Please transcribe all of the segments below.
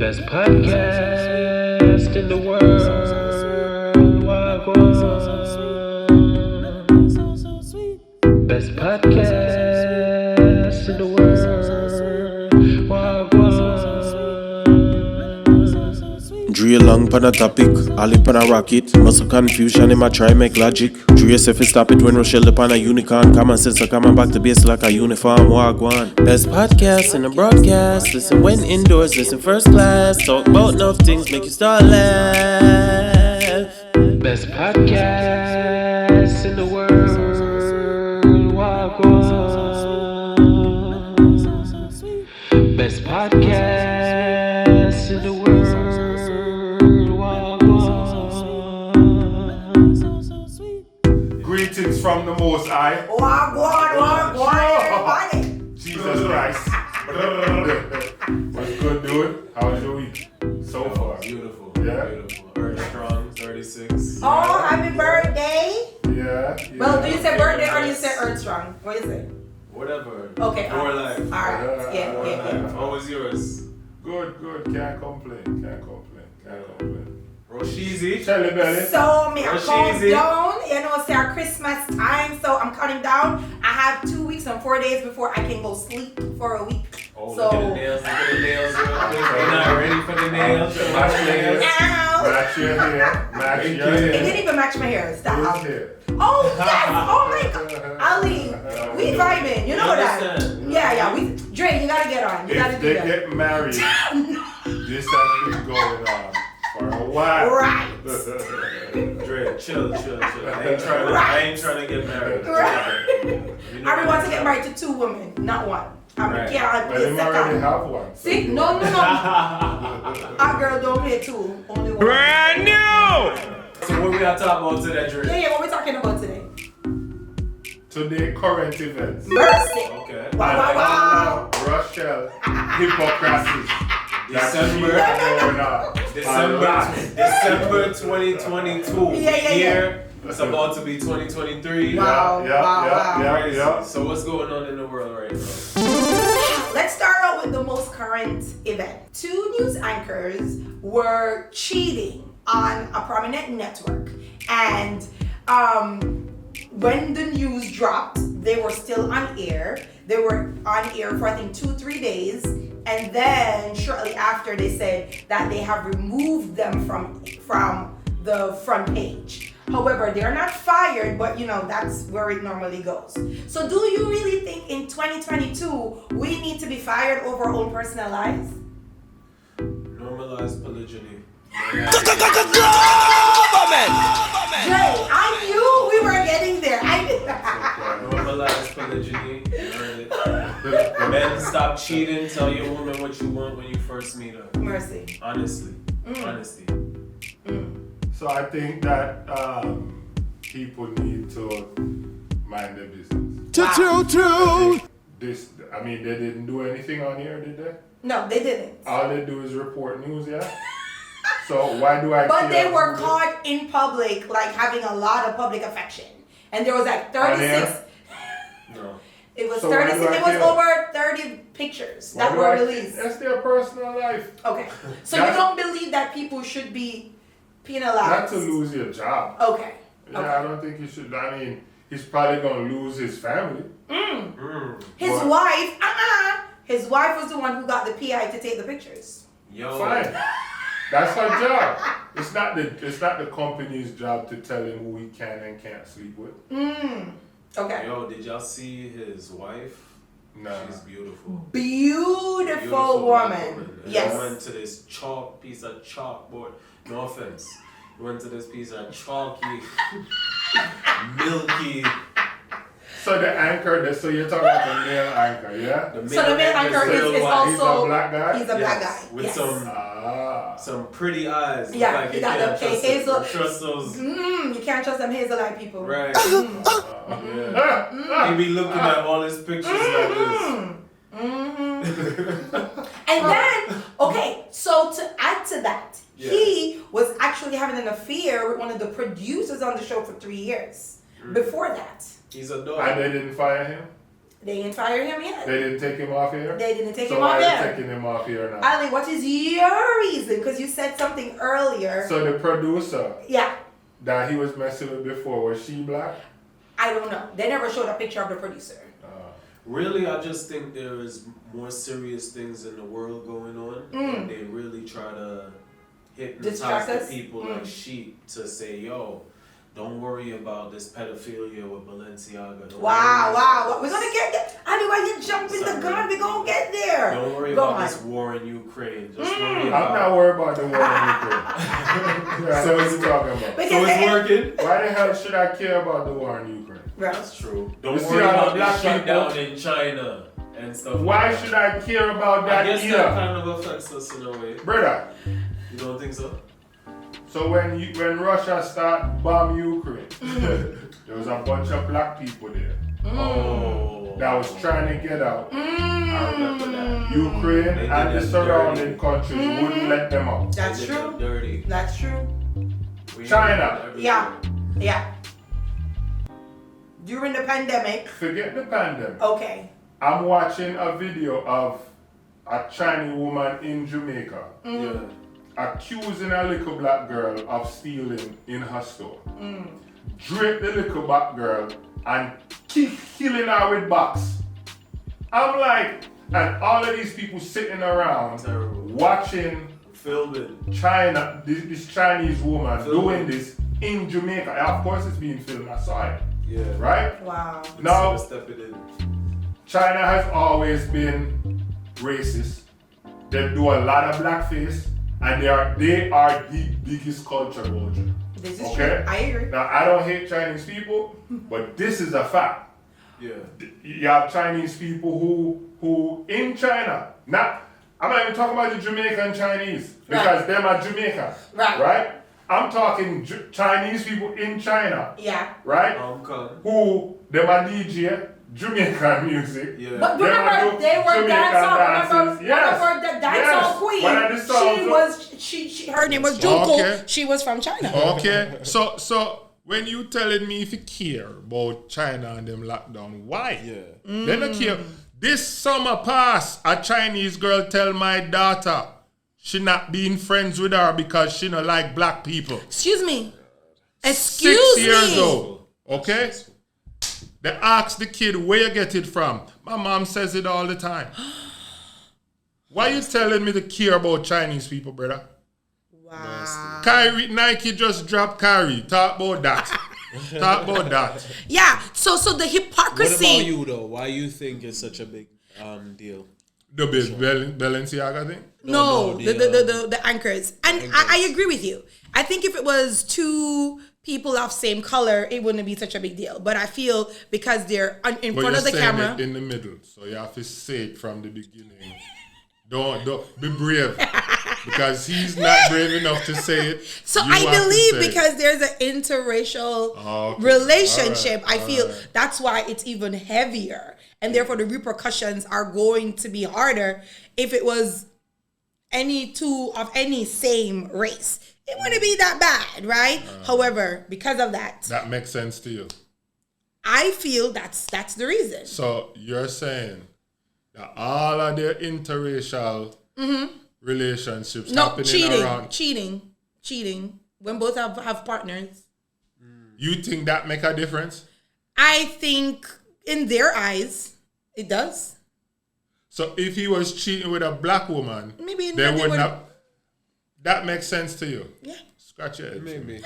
Best podcast in the world. Wagwan. Best podcast in the world. Wagwan. Dre long pan a topic, Ali pan a rocket. Muscle confusion, him a try make logic. Dre say fi stop it when Rochelle upon a unicorn. Common sense a coming back to base like a uniform. Wagwan. Best podcast in the broadcast. Listen when indoors, listen first class. Talk about enough things, make you start laugh. Best podcast in the world. Wagwan. Best podcast in the world. Greetings from the Most High. Wagwan. Jesus Christ. What's good, dude? How was your week so far? Beautiful. Yeah? Beautiful. Earth strong, 36. Oh, happy birthday. Yeah. Well, do you say birthday or you say Earth Strong? What is it? Whatever. Okay. More life. Alright. Yeah. How was yours? Good. Can't complain. Roshizi. Tell the belly. So, me, I What's count easy? down. You know, it's our Christmas time, so I'm counting down. I have 2 weeks and 4 days before I can go sleep for a week. Oh, So- look at the nails. You're not ready for the nails. Ow. Match your hair. Match your It hair. didn't even match my hair. Stop. Who's here? Oh, yes. Oh, my God. Ali, we vibing. You know that. understand. Yeah. Dre, you gotta get on. You gotta If do they that. get married, this has been going on for a while. Right. Dre, chill. I ain't trying to get married. Right. You know I want to get married to 2 women, not one. I Right. can't Well, play they already second. have one. so See? you- No. Our girl don't play 2, only one. Brand new! So what we gotta talk about today, Dre? Yeah, what we talking about today? Today, current events. Mercy. Okay. Wow. Rochelle, hypocrisy. December. December 2022. Yeah. Here, it's about to be 2023. Wow. Yeah. So what's going on in the world right now? Let's start out with the most current event. 2 news anchors were cheating on a prominent network. And when the news dropped, they were still on air. They were on air for I think 2-3 days. And then shortly after they said that they have removed them from the front page. However, they're not fired, but that's where it normally goes. So do you really think in 2022 we need to be fired over our own personal lives? Normalize polygyny. Jay, I knew we were getting there. Normalize polygyny. Men, stop cheating. Tell your woman what you want when you first meet her. Mercy. Honesty. So I think that people need to mind their business. They didn't do anything on here, did they? No, they didn't. All they do is report news, yeah? So why do I But care they were who caught in public, like having a lot of public affection. And there was like On 36. air? No. It was So why 36. do I It was care? over 30 pictures Why that do were I- released. That's their personal life. Okay. So you That's- don't believe that people should be penalized? Not to lose your job. Okay. Yeah, I don't think you should. I mean, he's probably going to lose his family. His What? wife, his wife was the one who got the PI to take the pictures. Yo. Fine. That's her job. It's not the company's job to tell him who he can and can't sleep with. Okay. Yo, did y'all see his wife? Nah. She's beautiful. Beautiful black woman. And Yes. I went to this piece of chalkboard. No offense. Went to this piece of chalky, milky. So the anchor, so you're talking about the male anchor, yeah? So the male anchor is He's also a black guy? He's a black guy. With Yes. some pretty eyes. Yeah, Like he you got can't the trust hazel. trust those. You can't trust them hazel-eyed people. Right. Yeah. He be looking at all his pictures like this. And then, okay, so to add to that, he was actually having an affair with one of the producers on the show for 3 years. Before that. He's a dog. And they didn't fire him? They didn't fire him yet. They didn't take him off here? They didn't take so him off why here. are they taking him off here now? Ali, what is your reason? Because you said something earlier. So the producer Yeah. that he was messing with before, was she black? I don't know. They never showed a picture of the producer. Really, I just think there is more serious things in the world going on. And they really try to hypnotize the people like sheep to say, yo, don't worry about this pedophilia with Balenciaga. Wow. We're going to get there. Ali, why you jumping the gun? We're going to get there. Don't worry about this war in Ukraine. Just worry I'm about not worried about the war in Ukraine. So what you talking about? Because So it's working? Why the hell should I care about the war in Ukraine? Right. That's true. Don't You see worry how about the black this shutdown in China and stuff. Why should I care about I that guess either? that kind of affects us in a way. Brother, You don't think so? so when Russia start bomb Ukraine, there was a bunch of black people there Oh. that was trying to get out. I remember that. Ukraine They and did the them surrounding dirty. countries wouldn't let them out. That's They did them true. dirty. That's true. We China. Yeah. During the pandemic. Forget the pandemic. Okay. I'm watching a video of a Chinese woman in Jamaica Yeah. accusing a little black girl of stealing in her store. Drape the little black girl and killing her with box. I'm like, and all of these people sitting around Terrible. watching Filming. China, this Chinese woman Filming. doing this in Jamaica. And of course it's being filmed, I saw it, Yeah. right? Wow. Now, Stepping in. China has always been racist. They do a lot of blackface, and they are the biggest culture vulture. This is Okay? true. I agree. Now I don't hate Chinese people, but this is a fact. Yeah. You have Chinese people who in China. I'm not even talking about the Jamaican Chinese because them are Jamaican. Right? I'm talking Chinese people in China. Yeah. Right? Hong Kong. Who them are DJ Jamaican music. Yeah. But Them remember, are they were Jamaican dancehall. dances. Remember the dancehall queen. One of the songs Her name was Junko. Okay. She was from China. Okay, so when you telling me if you care about China and them lockdown, why? Yeah. They don't care. This summer pass, a Chinese girl tell my daughter she not being friends with her because she don't like black people. Excuse me. 6 years old. Okay? They ask the kid where you get it from. My mom says it all the time. Why you telling me to care about Chinese people, brother? Wow. Kyrie, Nike just dropped Kyrie. Talk about that. Talk about that. Yeah. So the What hypocrisy. about you though? Why you think it's such a big deal? The Balenciaga thing? No, No, the anchors. And I agree with you. I think if it was two people of same color, it wouldn't be such a big deal. But I feel because they're in front of the camera. It in the middle, so you have to say it from the beginning. Don't be brave, because he's not brave enough to say it. So You I have to believe say it. because there's an interracial Okay. relationship, All right. I feel that's why it's even heavier. And therefore the repercussions are going to be harder if it was any two of any same race. It wouldn't be that bad, right? However, because of that, That makes sense to you. I feel that's the reason. So you're saying that all of their interracial relationships No, happening around. cheating. When both have partners. You think that make a difference? I think in their eyes, it does. So if he was cheating with a black woman, Maybe they they would would- not. That makes sense to you. Yeah. Scratch your head. Maybe.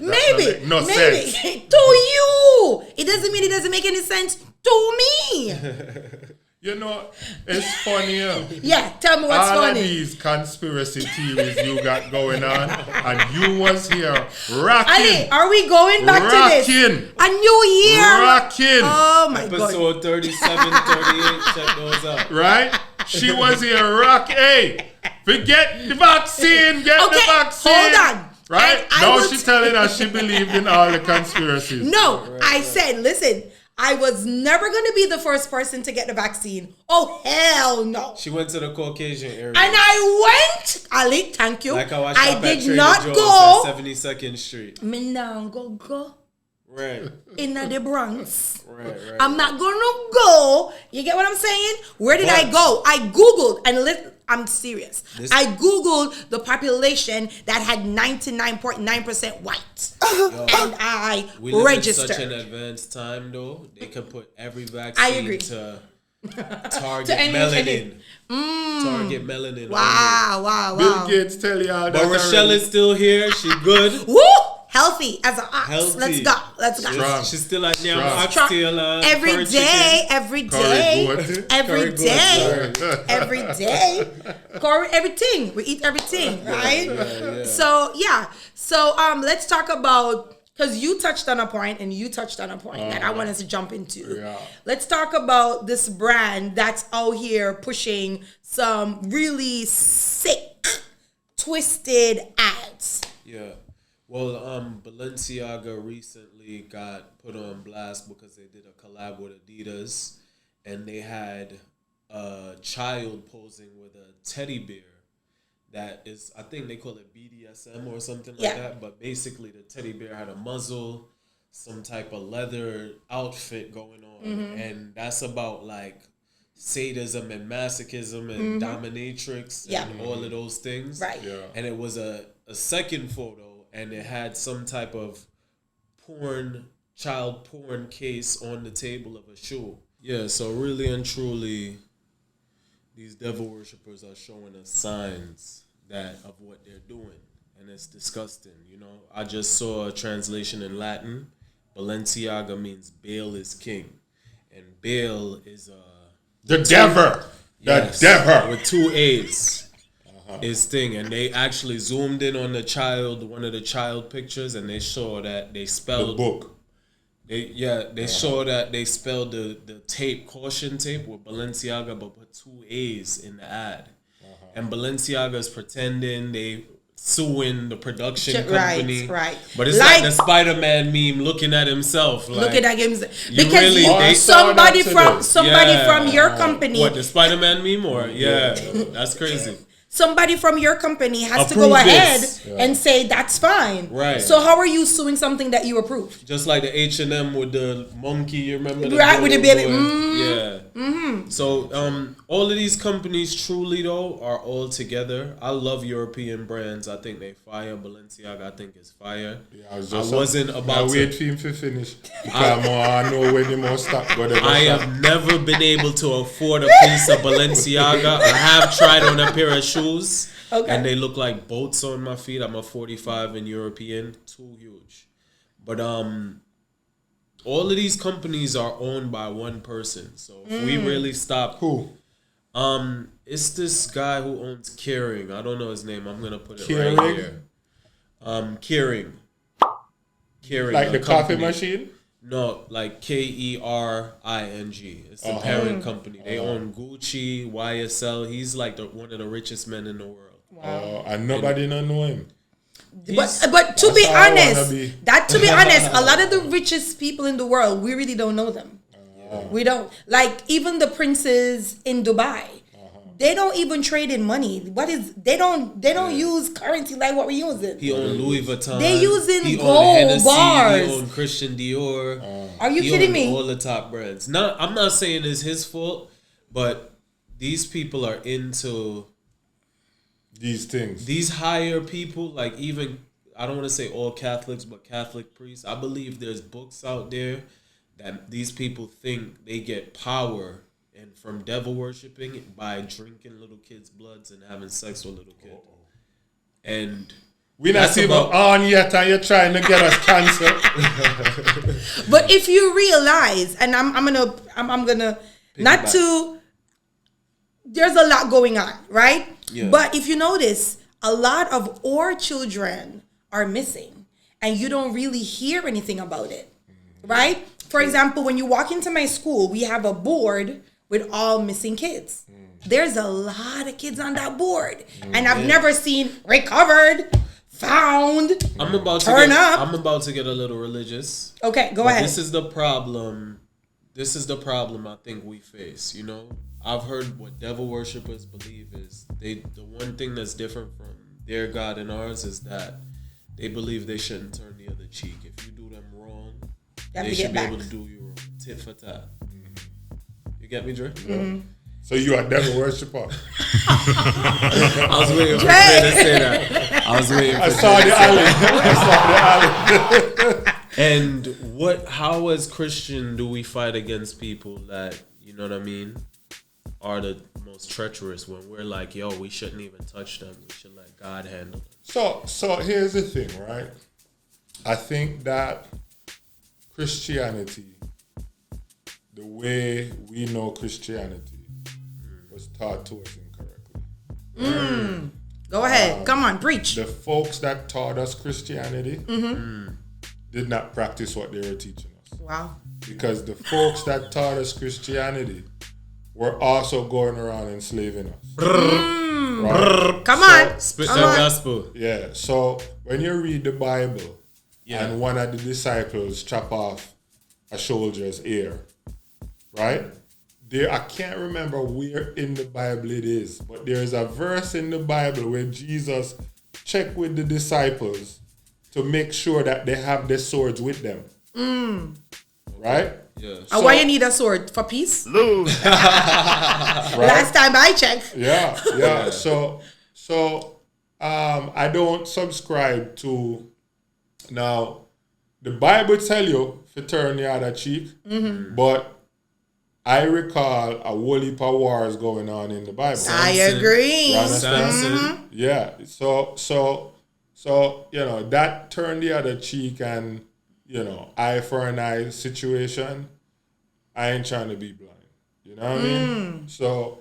Maybe. No maybe. sense. To you. It doesn't mean it doesn't make any sense to me. You know, it's funny. Yeah, tell me what's All funny. of these conspiracy theories you got going on, and you was here rocking. Ali, are we going back to this? Rocking. A new year. Rocking. Oh my god. Episode 37, 38, check those out. Right? She was here rock. Hey, forget the vaccine. Get the Okay, vaccine. hold on. Right? And I Now will she's telling us she believed in all the conspiracies. No, I said, listen, I was never going to be the first person to get the vaccine. Oh, hell no. She went to the Caucasian area. And I went, Ali, thank you. Like how I I shop at did Trader not Joe's go. at 72nd Street. Me now go. Right. in the Bronx. Right. I'm not gonna go. You get what I'm saying? Where did I go? I Googled and I'm serious. I Googled the population that had 99.9% white. And I We live registered. in such an advanced time, though. They can put every I vaccine agree. to target To any- melanin. Target melanin. Wow. Bill Gates tell you all that. But Rochelle is still here. She good. Woo! Healthy as an ox. Healthy. Let's go. Strong. She's still at Nyam Strong. Oxtail. Every curry day, chicken. every Curry day, goat. every Curry goat, day, sorry. every day. Curry, everything. We eat everything, right? Yeah. So let's talk about, because you touched on a point and you touched on a point that I want us to jump into. Yeah. Let's talk about this brand that's out here pushing some really sick, twisted ads. Yeah. Well, Balenciaga recently got put on blast because they did a collab with Adidas, and they had a child posing with a teddy bear that is, I think they call it BDSM or something like that, but basically the teddy bear had a muzzle, some type of leather outfit going on, and that's about like sadism and masochism and dominatrix and all of those things. Right. Yeah. And it was a second photo, and it had some type of child porn case on the table of a shoe. Yeah, so really and truly, these devil worshippers are showing us signs of what they're doing, and it's disgusting. You know, I just saw a translation in Latin. Balenciaga means Baal is king, and Baal is The devil. yes, The devil. with 2 A's. His thing, and they actually zoomed in on one of the child pictures, and they saw that they The spelled book. They saw that they spelled the tape, caution tape, with Balenciaga, but put 2 A's in the ad. And Balenciaga's pretending they suing the production company. Right. But it's like the Spider-Man meme, looking at himself. Like, looking at him you because really- they saw somebody that today. from your company, What, the Spider-Man meme? Or that's crazy. somebody from your company has to Approve go ahead this. and say that's fine. Right. So how are you suing something that you approved? Just like the H&M with the monkey, you remember? Right, with the baby. Yeah. Mm-hmm. So all of these companies truly, though, are all together. I love European brands. I think they fire. Balenciaga, I think, is fire. Yeah, I wasn't about wait to... for him to finish. Because I know when the more stock go there. I have never been able to afford a piece of Balenciaga. I have tried on a pair of shoes, and they look like boats on my feet. I'm a 45 and European, too huge. But all of these companies are owned by one person. So if we really stop, Who? it's this guy who owns Kering. I don't know his name. I'm gonna put it Kering? right here. Kering. Like a the coffee company. machine? No, like Kering. It's a parent company. They own Gucci, YSL. He's like one of the richest men in the world. And nobody don't know him. But to be That's how I wanna honest, be. a lot of the richest people in the world, we really don't know them. We don't, like, even the princes in Dubai. They don't even trade in money. They don't use currency like what we're using. He owned Louis Vuitton. They using he gold owned Hennessy, bars. He owned Christian Dior. Are you He kidding owned me? all the top brands. I'm not saying it's his fault, but these people are into These things. these higher people. Like, even, I don't want to say all Catholics, but Catholic priests. I believe there's books out there that these people think they get power and from devil worshiping by drinking little kids' bloods and having sex with little kids. And We're not that's even about- on yet, and you're trying to get us cancer. But if you realize, and I'm gonna not Piggyback. to, there's a lot going on, right? Yeah. But if you notice, a lot of our children are missing, and you don't really hear anything about it, right? For example, when you walk into my school, we have a board with all missing kids. There's a lot of kids on that board, and I've never seen recovered, found. I'm about to Turn get, up. I'm about to get a little religious. Okay, go But ahead. This is the problem. This is the problem I think we face. You know, I've heard what devil worshippers believe is the one thing that's different from their God and ours is that they believe they shouldn't turn the other cheek. If you do them wrong, have they to should get be back. able to do you tit for tat. You get me, Dre? So you are devil worshiper. I was waiting for Dre to say that. I was waiting for I saw the alley. And how as Christian do we fight against people that, you know what I mean, are the most treacherous when we're like, yo, we shouldn't even touch them. We should let God handle it. So here's the thing, right? I think that Christianity, the way we know Christianity, was taught to us incorrectly. Go ahead. Come on, preach. The folks that taught us Christianity did not practice what they were teaching us. Wow. Because the folks that taught us Christianity were also going around enslaving us. Right? Come on. Spit Come that on. gospel. Yeah. So when you read the Bible Yeah. and one of the disciples chop off a soldier's ear, right? There, I can't remember where in the Bible it is, but there is a verse in the Bible where Jesus checked with the disciples to make sure that they have their swords with them. Right? Yeah. And why you need a sword? For peace? Right? Last time I checked. Yeah. So I don't subscribe to. Now, the Bible tell you to turn the other cheek, but I recall a whole heap of wars going on in the Bible. I agree. You understand? Samson. Yeah. So that turn the other cheek and eye for an eye situation. I ain't trying to be blind. You know what I mean? So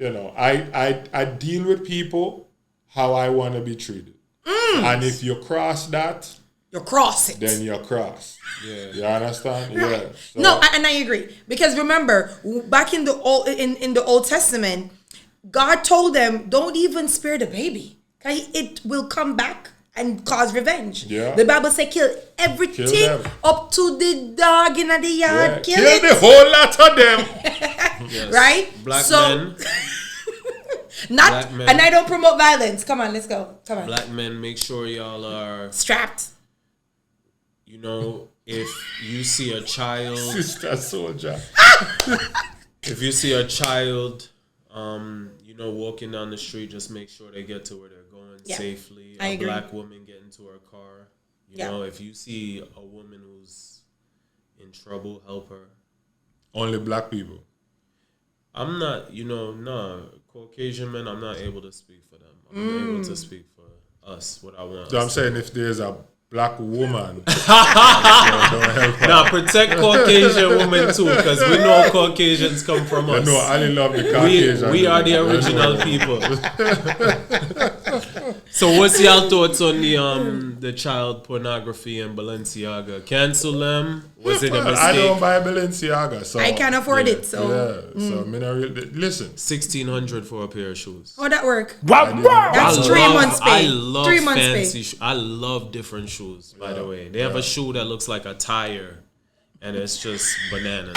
I deal with people how I want to be treated, and if you cross that, You're crossing. then you're cross. Yeah. You understand? Yeah. So, No, and I agree, because remember, back in the Old Testament, God told them, don't even spare the baby, okay? It will come back and cause revenge. Yeah. The Bible says kill everything them. up to the dog in the yard. kill Kill it. the whole lot of them. Yes. Right? Black So- men. Not, Black men. and I don't promote violence. Come on, let's go. Come on. Black men, make sure y'all are, Strapped. if you see a child, Sister soldier. if you see a child, walking down the street, just make sure they get to where they're going Yeah. safely. I A agree. black woman get into her car. If you see a woman who's in trouble, help her. Only black people. I'm not, Caucasian men, I'm not able to speak for them. I'm able to speak for us, what I want. So I'm saying if there's a black woman, don't help her. Now, protect Caucasian women too, because we know Caucasians come from us. No, I love the Caucasian. We are the original people. So what's your thoughts on the child pornography and Balenciaga? Cancel them? Was it a mistake? I don't buy Balenciaga, so I can't afford it, so. So me not really, listen. $1,600 for a pair of shoes. How'd that work? I That's didn't- 3 months pay. I love 3 months fancy pay. shoes. I love different shoes, by the way. They have a shoe that looks like a tire, and it's just bananas.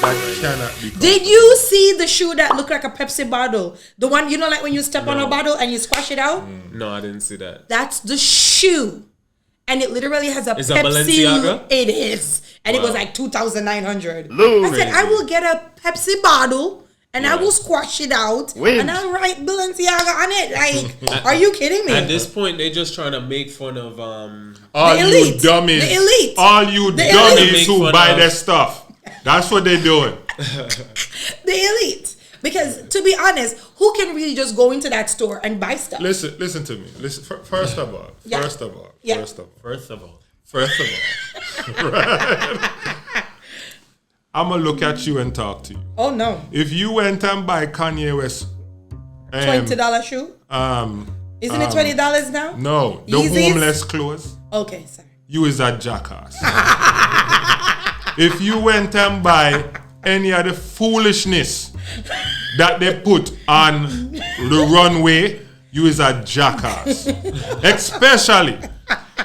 That cannot be. Did you see the shoe that looked like a Pepsi bottle? The one, like when you step on a bottle and you squash it out? No, I didn't see that. That's the shoe. And it literally has a Is that Pepsi. Balenciaga? It is. And it was Wow. like 2,900. I said, Crazy. I will get a Pepsi bottle and I will squash it out and I'll write Balenciaga on it. Like, are you kidding me? At this point, they're just trying to make fun of All The you elite. dummies. The elite. All you The dummies elite. who Make buy fun their of- stuff. That's what they're doing. The elite. Because to be honest, who can really just go into that store and buy stuff? Listen to me. Listen. First of all. Yeah. First of all. Yeah. First of all. Right? I'm gonna look at you and talk to you. Oh no. If you went and buy Kanye West, $20 shoe? Isn't it $20 now? no, the Yeezys? homeless clothes, Okay, sorry. you is a jackass. If you went and buy any of the foolishness that they put on the runway, you is a jackass. Especially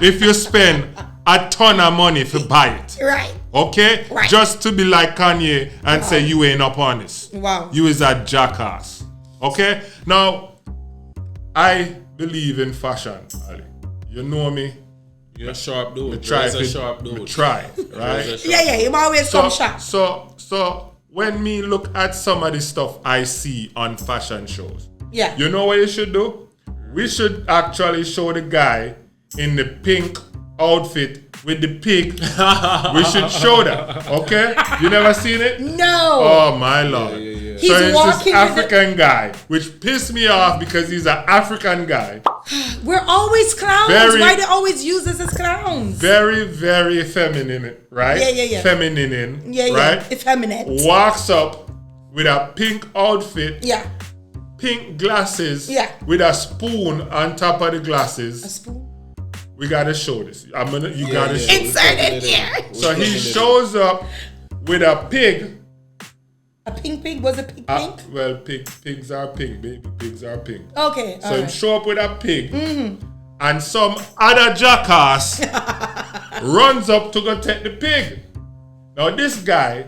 if you spend a ton of money to buy it. Right. Okay? Right. Just to be like Kanye and say you ain't up on this. Wow. You is a jackass. Okay? Now, I believe in fashion, Ali. You know me. You're a sharp dude. Try Dre's a sharp dude. Try, right? Yeah, him always come sharp. So when me look at some of the stuff I see on fashion shows, Yeah. you know what you should do? We should actually show the guy in the pink outfit with the pig. We should show that, okay? You never seen it? No. Oh my lord. Yeah. He's So it's walking this with African guy, which pissed me off because he's an African guy. We're always clowns. Very- Why they always use us as clowns? Very, very feminine, right? Yeah. Feminine, Yeah. right? Effeminate. Walks up with a pink outfit, Yeah. pink glasses, Yeah. with a spoon on top of the A glasses. spoon. We gotta show this. You gotta yeah. show this. Insert it here. So he shows up with a pig. A pink. Was it pink? Well, pigs are pink, baby. Pigs are pink. Okay. So him show up with a pig, and some other jackass runs up to go take the pig. Now this guy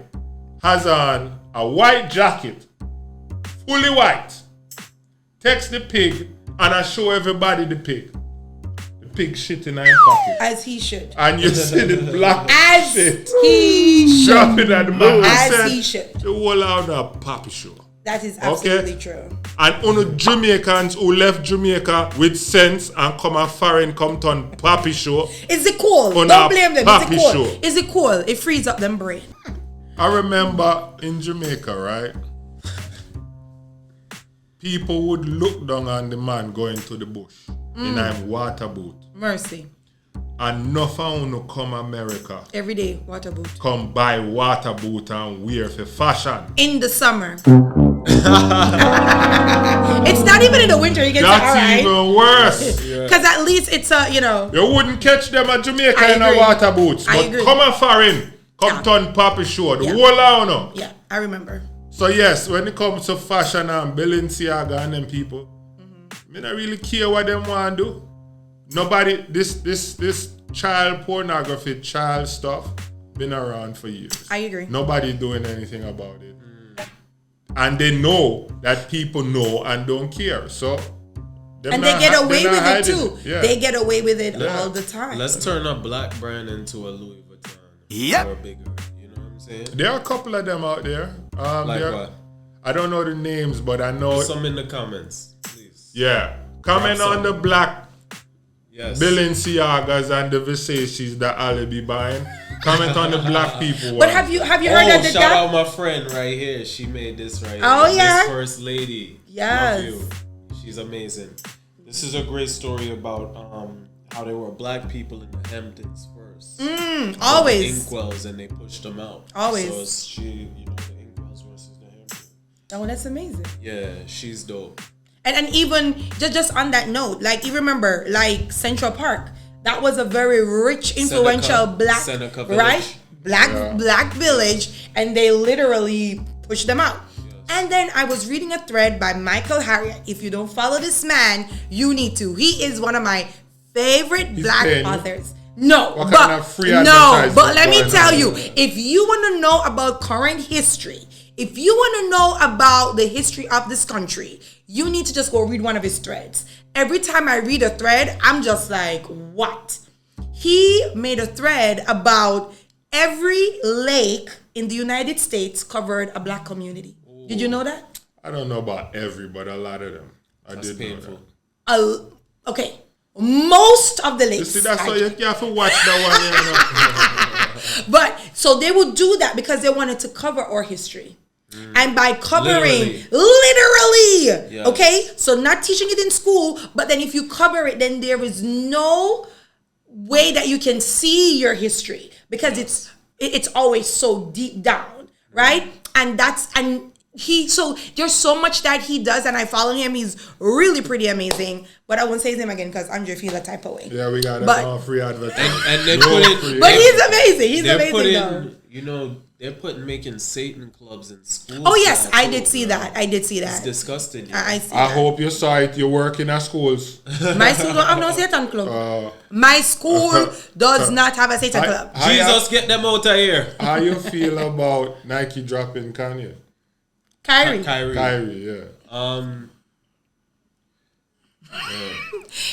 has on a white jacket, fully white. Takes the pig and I show everybody the pig. The pig shit in his pocket. As he should. And you see the black As shit he should. dropping at the back. I As said, he should. the whole out of Papi show. That is absolutely true. And on Jamaicans who left Jamaica with sense and come a foreign come to on Papi show. Is it cool? On Don't a blame them. Is Papi it cool? show. Is it cool? It frees up them brain. I remember in Jamaica, right? People would look down on the man going to the bush in a water boot. Mercy. And nothing to come America. Every day, water boot. Come buy water boot and wear for fashion. In the summer. It's not even in the winter. You can say, all That's right. even worse. Because at least it's a, You wouldn't catch them at Jamaica I in a agree. water boots. I But agree. come a foreign. Come Yeah. turn Papi show. The Yeah. whole out. Yeah, I remember. So yes, when it comes to fashion and Balenciaga and them people, me not really care what them want to do. Nobody, this child pornography, child stuff, been around for years. I agree. Nobody doing anything about it. And they know that people know and don't care. So them And they not get hi- away they're with not it hiding too. Yeah. They get away with it Yeah. all the time. Let's turn a black brand into a Louis Vuitton. Yep. Or bigger. You know what I'm saying? There are a couple of them out there. Like there- what? I don't know the names, but I know. Some in the comments, please. Yeah. Comment Drop on the some. black Yes. Balenciagas and the Versace's that Ali be buying. Comment on the black people. But one. have you heard Oh, that the shout Gap? out my friend right here. She made this right Oh, here. yeah? This first lady. Yes. Love you. She's amazing. This is a great story about how there were black people in the Hamptons first. Always. The Inkwells, and they pushed them out. Always. So it's the Inkwells versus the Hamptons. Oh, that's amazing. Yeah, she's dope. And even just on that note, like you remember, like Central Park, that was a very rich, influential black, Seneca Village. right? Black village, and they literally pushed them out. And then I was reading a thread by Michael Harriot. If you don't follow this man, you need to. He is one of my favorite black paying you? authors. No, What but kind of free no, advertisement but let me going tell on? you, if you want to know about current history, if you want to know about the history of this country, you need to just go read one of his threads. Every time I read a thread, I'm just like, what? He made a thread about every lake in the United States covered a black community. Did you know that? I don't know about every, but a lot of them. That's did know painful. that. Okay. Most of the You lakes. see, that's why you have to watch that one. But so they would do that because they wanted to cover our history. And by covering, literally, Yes. okay? So not teaching it in school, but then if you cover it, then there is no way that you can see your history because it's always so deep down, right? And so there's so much that he does, and I follow him. He's really pretty amazing. But I won't say his name again because Andre feel a type of way. Yeah, we got But- free advertising. And they No put it. free But he's amazing. He's They're amazing though. putting, they're putting making Satan clubs in schools. Oh yes, now, I too, did see bro. that. I did see It's that. disgusting. I see I that. hope you saw it. You work in a schools. My school don't have no Satan club. My school does not have a Satan club. Jesus, get them out of here. How you feel about Nike dropping Kanye? Kyrie. Kyrie. Kyrie, yeah.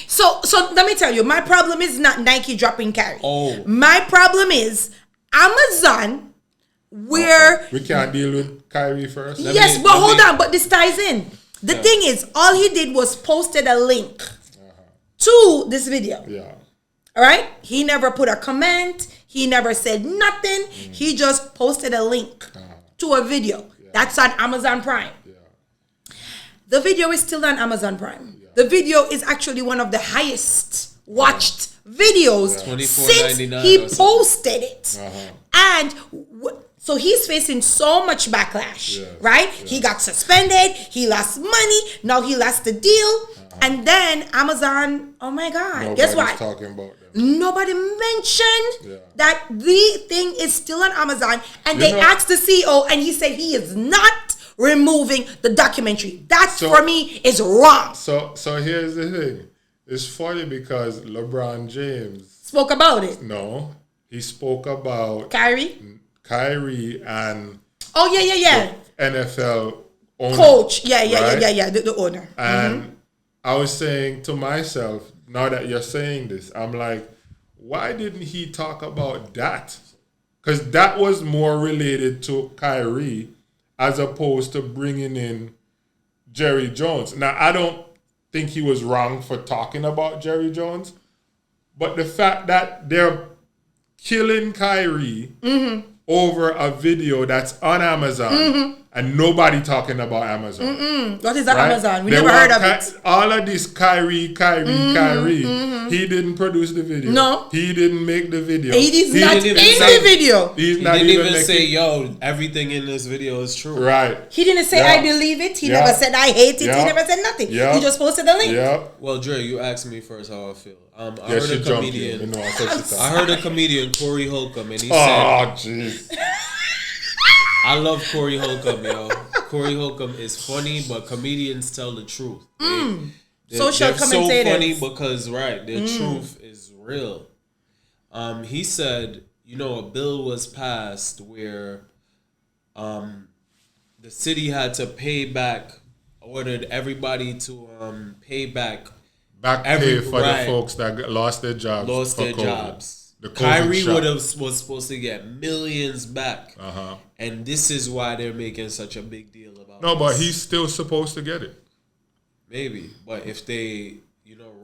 So let me tell you, my problem is not Nike dropping Kyrie. Oh. My problem is Amazon, where We can't deal with Kyrie first. yes, but hold on, but this ties in. The thing is, all he did was posted a link to this video. Yeah. All right? He never put a comment. He never said nothing. He just posted a link to a video. That's on Amazon Prime. The video is still on Amazon Prime. The video is actually one of the highest watched videos since he posted it. And so he's facing so much backlash, right? He got suspended. He lost money. Now he lost the deal. And then Amazon, oh my God, guess what? Talking about them. Nobody mentioned that the thing is still on Amazon. And they asked the CEO and he said he is not removing the documentary. That for me is wrong. So here's the thing. It's funny because LeBron James spoke about it. No, he spoke about Kyrie and the NFL owner, coach. right? The owner. And I was saying to myself, now that you're saying this, I'm like, why didn't he talk about that? Because that was more related to Kyrie as opposed to bringing in Jerry Jones. Now, I don't think he was wrong for talking about Jerry Jones, but the fact that they're killing Kyrie over a video that's on Amazon and nobody talking about Amazon. What is that, right? Amazon? We never heard of it. All of this Kyrie. He didn't produce the video. No. He didn't make the video. He is not in the video. He's He not didn't even making, say, yo, everything in this video is true. Right. He didn't say, I believe it. He never said, I hate it. He never said nothing. He just posted the link. Yeah. Well, Dre, you asked me first how I feel. I Yeah, heard she a jumped comedian. in. You know, I I heard a comedian, Corey Holcomb, and he said, oh, jeez. I love Corey Holcomb, yo. Corey Holcomb is funny, but comedians tell the truth. Social they're so commentators. funny because, the truth is real. He said, a bill was passed where the city had to ordered everybody to pay back Back pay for the folks that lost their jobs. The Kyrie was supposed to get millions back. And this is why they're making such a big deal about it. No, but he's still supposed to get it. Maybe. But if they,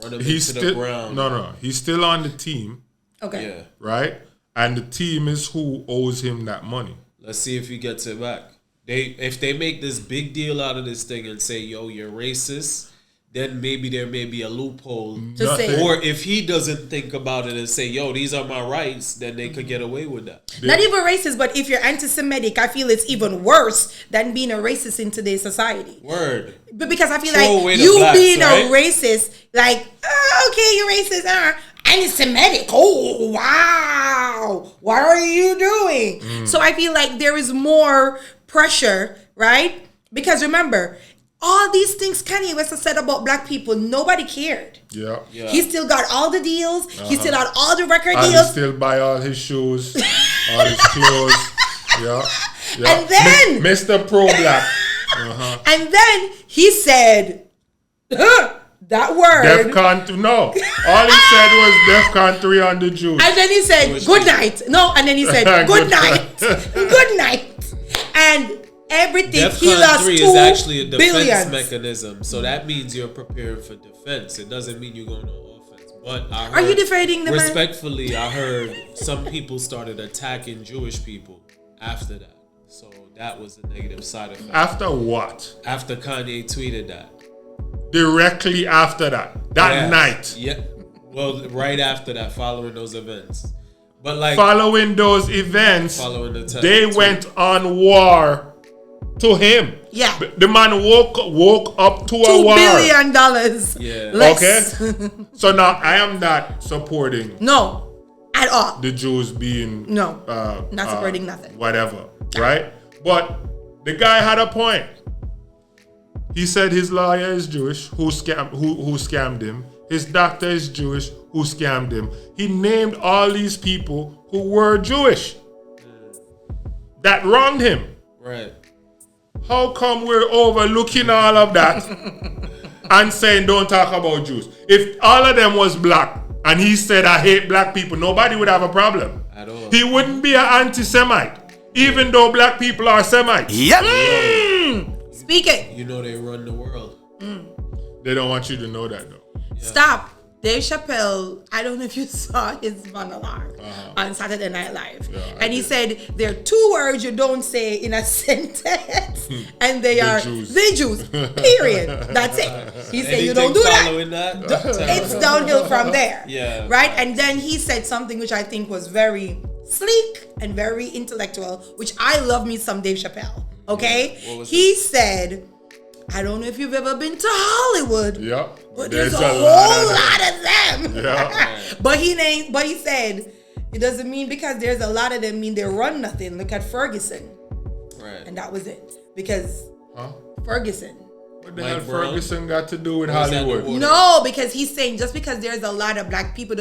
run him into the ground. No. He's still on the team. Okay. Yeah. Right? And the team is who owes him that money. Let's see if he gets it back. If they make this big deal out of this thing and say, yo, you're racist, then maybe there may be a loophole. Or if he doesn't think about it and say, yo, these are my rights, then they could get away with that. Not even racist, but if you're anti-Semitic, I feel it's even worse than being a racist in today's society. Word. But because I feel Throw like away the you blacks, being right? a racist, like, okay, you're racist, anti-Semitic. Oh, wow. What are you doing? So I feel like there is more pressure, right? Because remember, all these things Kanye West has said about black people, nobody cared. Yeah. He still got all the deals. He still had all the record And deals. he still buy all his shoes, all his clothes. Yeah. And then Mr. Pro Black. And then he said that word. DEFCON 3. No. All he said was DEFCON 3 on the Jews. And then he said, good night. No, and then he said, good night. Good night. And everything, he DEFCON lost 3 $2 is actually a defense billion. mechanism. So that means you're preparing for defense. It doesn't mean you're going to offense. But I heard, Are you defending the man? respectfully, I heard some people started attacking Jewish people after that. So that was a negative side effect. After what? After Kanye tweeted that. Directly after that. That night. Yeah. Well, right after that, following those events. But like following those events, following the they went on war to him. Yeah. The man woke up to a war. $2 billion. Yeah. Less. Okay. So now I am not supporting No. At all. the Jews being No. Not supporting nothing. Whatever. Right? But the guy had a point. He said his lawyer is Jewish, who scammed him. His doctor is Jewish, who scammed him. He named all these people who were Jewish that wronged him. Right. How come we're overlooking all of that and saying don't talk about Jews. If all of them was black and he said I hate black people, nobody would have a problem. At all. He wouldn't be an anti-Semite, even though black people are Semites. Yep. Speak it. You know they run the world. They don't want you to know that though. Stop. Dave Chappelle, I don't know if you saw his monologue on Saturday Night Live. Yeah, and he said there are 2 words you don't say in a sentence, and they are Jews. the Jews. Period. That's it. He said you don't do that. It's downhill from there. Yeah. Right? And then he said something which I think was very sleek and very intellectual, which I love me some Dave Chappelle. Okay? He said, I don't know if you've ever been to Hollywood. Yep. But there's a whole lot of them. Yeah. But he said it doesn't mean because there's a lot of them mean they run nothing. Look at Ferguson. Right. And that was it. Because Ferguson. What the hell Ferguson got to do with Hollywood? No, because he's saying just because there's a lot of black people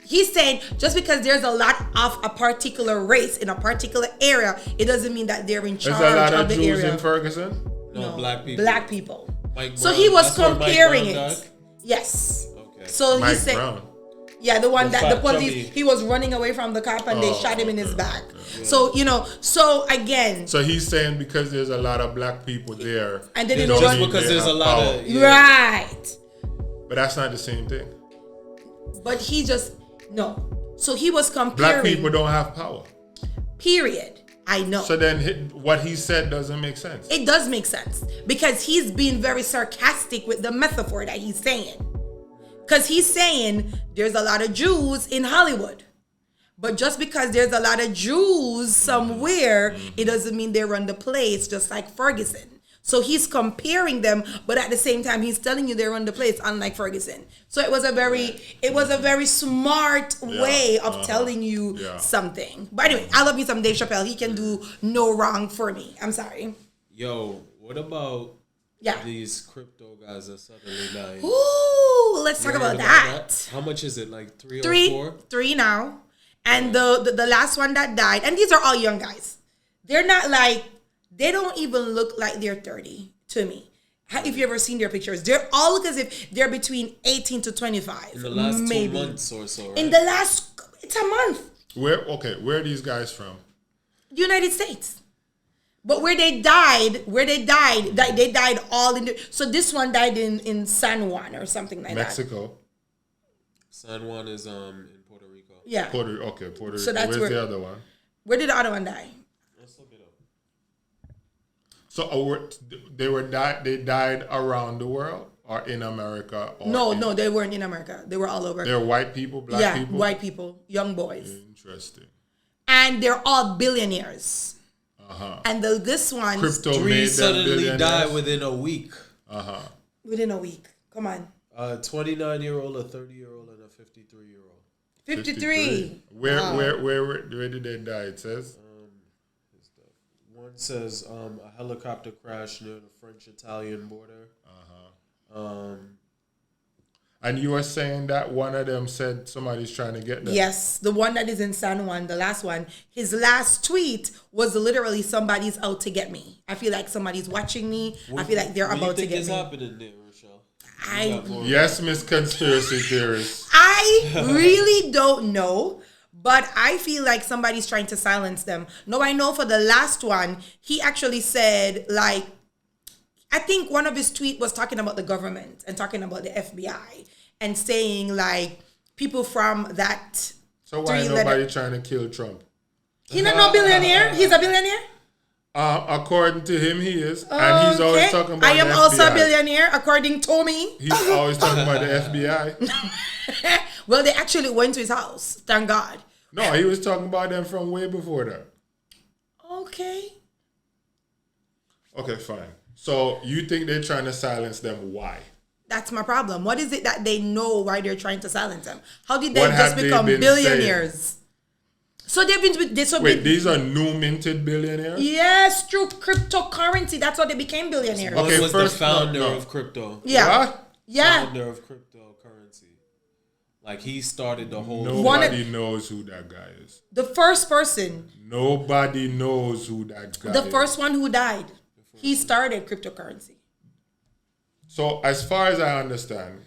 he's saying just because there's a lot of a particular race in a particular area, it doesn't mean that they're in charge There's a lot of of the Jews area. in Ferguson? No, black people. Black people. Mike So Brown. he was That's where Mike comparing Brown it. died? Yes. Okay. So Mike he said, Brown. yeah, the one The that the fat police, chubby. he was running away from the cop and they shot him in his back. So, so again. So he's saying because there's a lot of black people there. And they they didn't don't run. need Just because their there's a lot power. of... Right. But that's not the same thing. But he just, no. So he was Black comparing. people don't have power. Period. I know. So then what he said doesn't make sense. It does make sense because he's being very sarcastic with the metaphor that he's saying. Because he's saying there's a lot of Jews in Hollywood. But just because there's a lot of Jews somewhere, it doesn't mean they run the place, just like Ferguson. So he's comparing them, but at the same time, he's telling you they run the place, unlike Ferguson. So it was a very smart way of telling you something. But anyway, I love me some Dave Chappelle. He can do no wrong for me. I'm sorry. Yo, what about these crypto guys that suddenly died? Ooh, let's talk about that. How much is it? Like 3 or 4? 3 now. And the last one that died, and these are all young guys. They're not like, they don't even look like they're 30 to me. If you ever seen their pictures, they're all look as if they're between 18 to 25. In the last maybe. 2 months or so, right? In the last, it's a month. Where are these guys from? United States. But where they died, they died all in so this one died in San Juan or something like Mexico. San Juan is in Puerto Rico. that. Yeah. Puerto Rico. So that's Where's the other one? Where did the other one die? Let's look it up. So they died around the world or in America? Or No, they weren't in America. They were all over. They're white people, black people? White people, young boys. Interesting. And they're all billionaires. And this one Crypto 3 made them suddenly billionaires? died within a week. within a week. Come on. 29-year-old, a 30-year-old, and a 53-year-old. 53. Where did they die? It says. One says a helicopter crash near the French-Italian border. And you were saying that one of them said somebody's trying to get them. Yes, the one that is in San Juan, the last one. His last tweet was literally somebody's out to get me. I feel like somebody's watching me. I feel like they're about to get What me. happening there, Rochelle? Yes, Miss Conspiracy Theorist. I really don't know, but I feel like somebody's trying to silence them. No, I know for the last one, he actually said, like, I think one of his tweets was talking about the government and talking about the FBI and saying, like, people from that. So why nobody trying to kill Trump? He's not no billionaire. He's a billionaire. According to him, he is. And he's always talking about I am the also a FBI. billionaire, according to me. He's always talking about the FBI. Well, they actually went to his house. Thank God. No, he was talking about them from way before that. Okay. Okay, fine. So you think they're trying to silence them? Why? That's my problem. What is it that they know why they're trying to silence them? How did they What just have they become been billionaires? So they've been. Wait, these are new minted billionaires? Yes, through cryptocurrency. That's how they became billionaires. One Okay, was first, the founder no. of crypto. Yeah. What? Yeah. Founder of cryptocurrency. Like, he started the whole... Nobody knows who that guy is. The first person. Nobody knows who that guy is. The first one who died. He started cryptocurrency. So as far as I understand,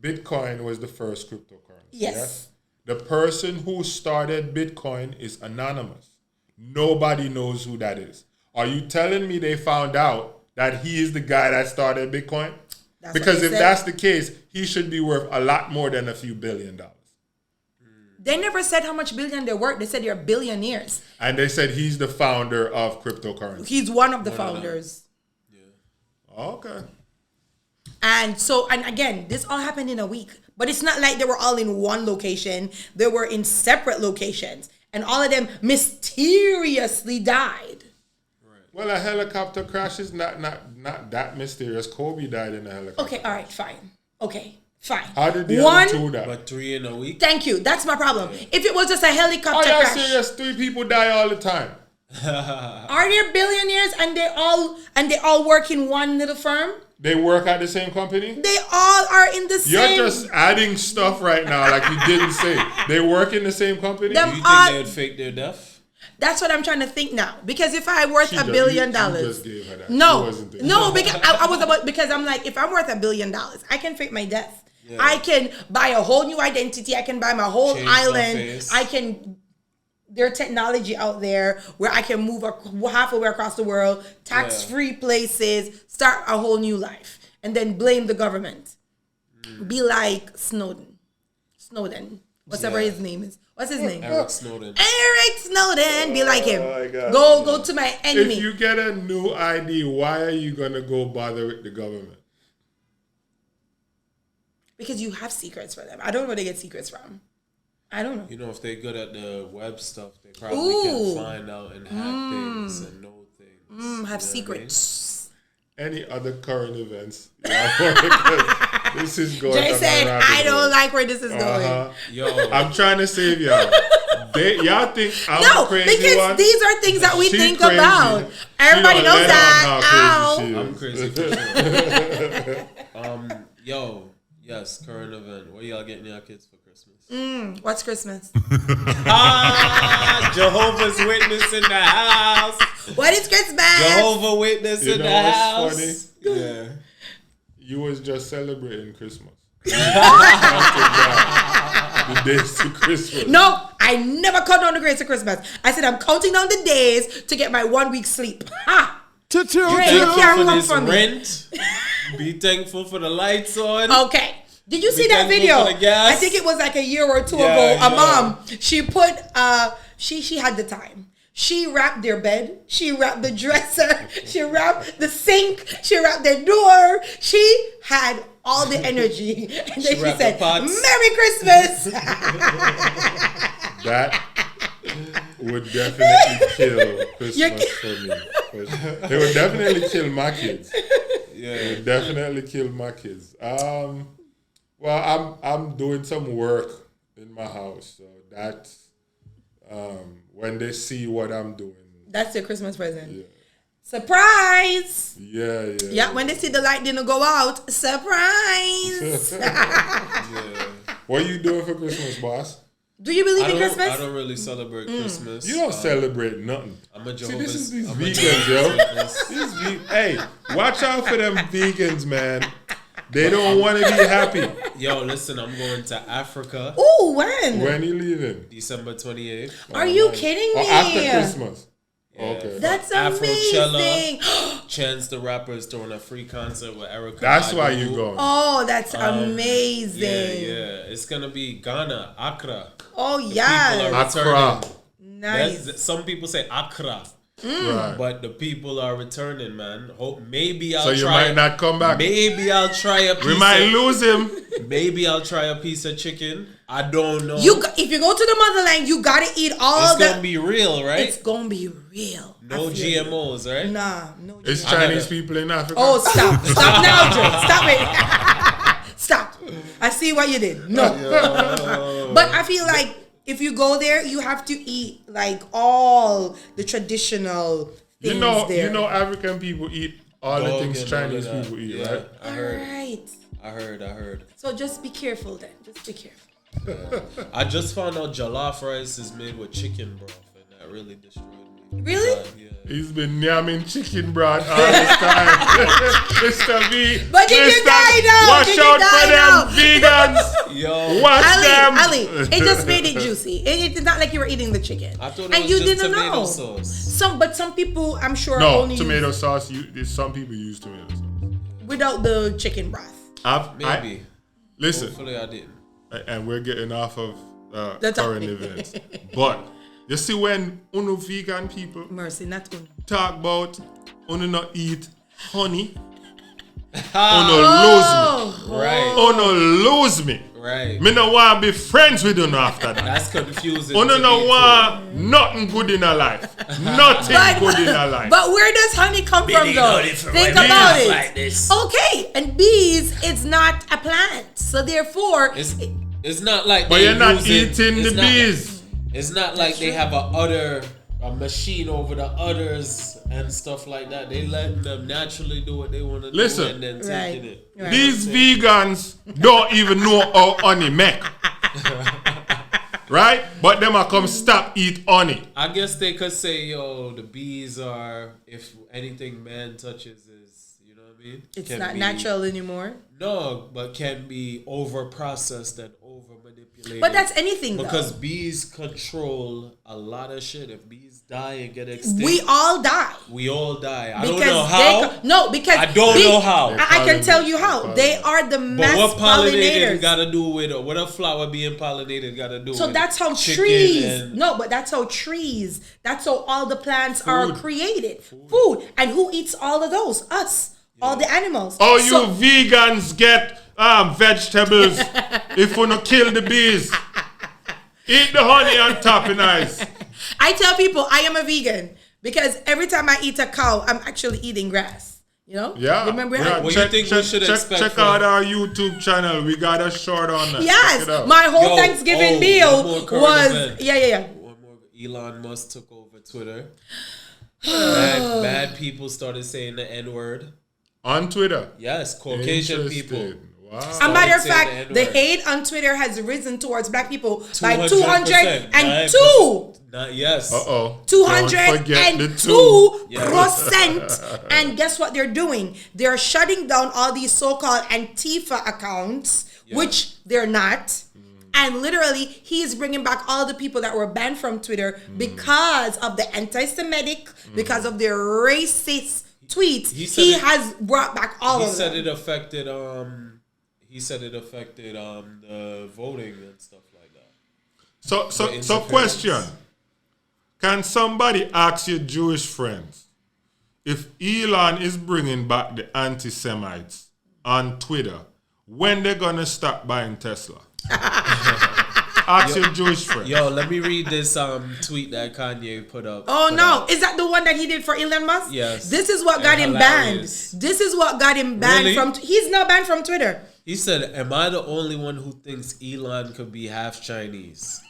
Bitcoin was the first cryptocurrency. Yes. The person who started Bitcoin is anonymous. Nobody knows who that is. Are you telling me they found out that he is the guy that started Bitcoin? That's Because what if they that's the case, he should be worth a lot more than a few $1 billion. They never said how much billion they're worth. They said they're billionaires. And they said he's the founder of cryptocurrency. He's one of the founders. Okay. And so, and again, this all happened in a week. But it's not like they were all in one location. They were in separate locations. And all of them mysteriously died. Well, a helicopter crash is not that mysterious. Kobe died in a helicopter. Okay, all right, fine. Okay, fine. How did the other two die? But 3 in a week? Thank you. That's my problem. If it was just a helicopter Are you crash. serious? 3 people die all the time. Are there billionaires and they all work in one little firm? They work at the same company? They all are in the same. You're just adding stuff right now like you didn't say. They work in the same company? Them Do you think all- they would fake their death? That's what I'm trying to think now. Because if I worth $1 billion, You just gave her that. She no, wasn't there. no, because I was about because I'm like, if I'm worth $1 billion, I can fake my death. Yeah. I can buy a whole new identity. I can buy my whole Change my island. face. I can. There's technology out there where I can move halfway across the world, tax-free places, start a whole new life, and then blame the government. Be like Snowden, whatever his name is. What's his name? Eric Snowden. Eric Snowden. Be like him. my God. Go to my enemy. If you get a new ID, why are you going to go bother with the government? Because you have secrets for them. I don't know where they get secrets from. I don't know. You know, if they're good at the web stuff, they probably Ooh. can find out and hack things and know things. Have secrets. Any other current events? Yeah, this is going Jay down said, a rabbit I don't hole. like where this is going. Yo, I'm trying to save y'all. Y'all think I'm No, crazy because one? these are things that we She think crazy. about. She Everybody don't knows let that. on how I'm crazy crazy she is. for sure. Yo, yes, current event. What y'all getting your kids for Christmas? What's Christmas? Jehovah's Witness in the house. What is Christmas? Jehovah Witness You in know the what's house. funny? Yeah. You was just celebrating Christmas. The days to Christmas. No, I never count down the days of Christmas. I said I'm counting down the days to get my 1 week sleep. Ha! Be Great, you thankful can't for run this from me. rent. Be thankful for the lights on. Okay. Did you see Be that thankful video? for the gas. I think it was like a year or two Yeah, ago. A yeah. mom, she put she had the time. She wrapped their bed. She wrapped the dresser. She wrapped the sink. She wrapped their door. She had all the energy. And then she wrapped said, the pots. Merry Christmas. That would definitely kill Christmas You're- for me. They would definitely kill my kids. Yeah. They would definitely kill my kids. Well, I'm doing some work in my house, so that's when they see what I'm doing. That's your Christmas present. Yeah. Surprise. Yeah. Yeah, when they see the light didn't go out, surprise. What are you doing for Christmas, boss? Do you believe in I Christmas? don't really celebrate Christmas. You don't celebrate nothing. I'm a See, Jehovah's. this is these I'm a vegans, Jehovah's yo. Hey, watch out for them vegans, man. They don't want to be happy. Yo, listen, I'm going to Africa Ooh, when? When you leaving? December 28th. Are you kidding me? Or after Christmas? Yeah. Okay. That's Afrochella. amazing. Chance the Rapper's throwing a free concert with Erica. That's why Badu. you going. Oh, that's amazing. Yeah. It's gonna be Ghana, Accra. Oh, People yeah. are Accra. returning. Nice. Some people say Accra, Right. but the people are returning, man. Hope maybe I'll So you try. might not come back. Maybe I'll try a piece. We might lose him. Maybe I'll try a piece of chicken. I don't know. If you go to the motherland, you gotta eat all it's the. gonna be real, right? It's gonna be real. No I feel you. GMOs, right? Nah, no GMOs. It's Chinese people in Africa. Oh, stop. Stop now, Joe. Stop it. Stop. I see what you did. No. But I feel like if you go there, you have to eat like all the traditional things there. You know, African people eat all the Dog things and Chinese all of that. people eat, Yeah, right? I heard. Right. I heard. So just be careful then. Just be careful. I just found out jollof rice is made with chicken broth, and that really destroyed me. Really? Yeah. He's been yamming chicken broth all this time. Mr. V. But did you die now? Watch Did you out die for now? them vegans. Yo, Watch them. Ali, it just made it juicy. It's not like you were eating the chicken. I thought it and was you just didn't tomato know. sauce. But some people, I'm sure, No, only tomato use sauce. Some people use tomato sauce. without the chicken broth. Maybe. Listen, Hopefully I didn't. and we're getting off of The current topic. events. But you see when uno vegan people Mercy, not one. talk about uno not eat honey, uno Oh, lose me. Right. Uno lose me. Right. Me no want to be friends with uno after that. That's confusing. Uno to no me, want nothing good in a life. Nothing good in a life. But where does honey come from, though? Think about it. Like this. Okay, and bees, it's not a plant, so therefore, It's not like But they you're not use it- eating it's the not- bees. It's not like they have a machine over the udders and stuff like that. They let them naturally do what they want to do Listen. and then Right. taking it. Right. These vegans don't even know how honey make. Right? But them a come stop eat honey. I guess they could say, yo, the bees are, if anything man touches is, you know what I mean? it's Can not be- natural anymore. No, but can be over processed and over manipulated. But that's anything, because though. bees control a lot of shit. If bees die and get extinct, We all die. we all die. I Because don't know how. because I don't know how. I can tell you how. They are the But mass what pollinated pollinators. got to do with it? What a flower being pollinated got to do So with that's how chicken trees. and- No, but that's how trees. That's how all the plants are Food. created. Food. And who eats all of those? Us. All the animals. How you So- vegans get vegetables if you no kill the bees? Eat the honey on top and nice. I tell people I am a vegan because every time I eat a cow, I'm actually eating grass. You know? Yeah. Remember? Yeah, What do you think we should expect check from- out our YouTube channel. We got a short on that. Yes. Check it out. My whole Yo, Thanksgiving one meal more current was event. yeah. One more. Elon Musk took over Twitter. Bad people started saying the N-word. On Twitter. Yes, Caucasian people. Interesting. Wow. A matter of Started saying fact, the the N-word. hate on Twitter has risen towards black people by 200%. 202. Yes. Uh-oh. Don't forget the two. 202%. And guess what they're doing? They're shutting down all these so-called Antifa accounts, which they're not. And literally, he is bringing back all the people that were banned from Twitter because of the anti-Semitic, because of their racist tweets. He has brought back all He of said them. it affected. He said it affected the voting and stuff like that. So interference. question. Can somebody ask your Jewish friends if Elon is bringing back the anti-Semites on Twitter, when they're gonna stop buying Tesla? Ask your Jewish friends. Yo, let me read this tweet that Kanye put up. Oh Put no! out. Is that the one that he did for Elon Musk? Yes. This is what And got him hilarious. banned. This is what got him banned Really? from. He's now banned from Twitter. He said, "Am I the only one who thinks Elon could be half Chinese?